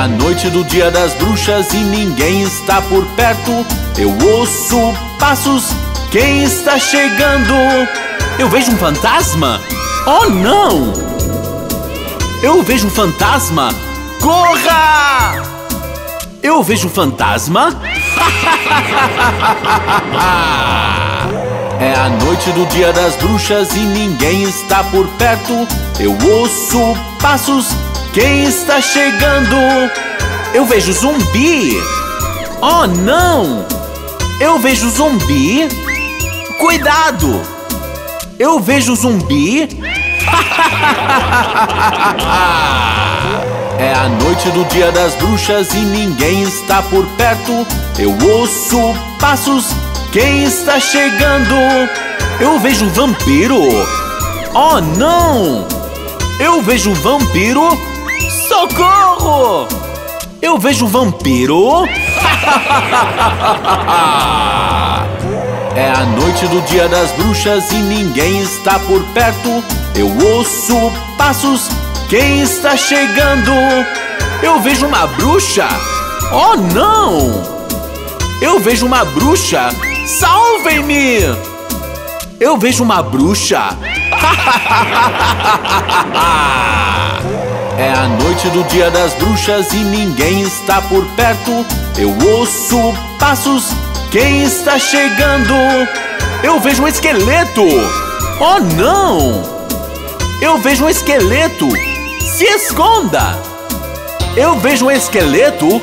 a noite do dia das bruxas e ninguém está por perto. Eu ouço passos, quem está chegando? Eu vejo um fantasma? Oh não! Eu vejo um fantasma! Corra! Eu vejo um fantasma? É a noite do dia das bruxas e ninguém está por perto. Eu ouço passos, quem está chegando? Eu vejo zumbi! Oh não! Eu vejo zumbi! Cuidado! Eu vejo zumbi! É a noite do dia das bruxas e ninguém está por perto. Eu ouço passos, quem está chegando? Eu vejo um vampiro! Oh não! Eu vejo um vampiro! Socorro! Eu vejo um vampiro! É a noite do dia das bruxas e ninguém está por perto. Eu ouço passos, quem está chegando? Eu vejo uma bruxa! Oh não! Eu vejo uma bruxa! Salvem-me! Eu vejo uma bruxa! É a noite do dia das bruxas e ninguém está por perto. Eu ouço passos, quem está chegando? Eu vejo um esqueleto! Oh não! Eu vejo um esqueleto! Se esconda! Eu vejo um esqueleto!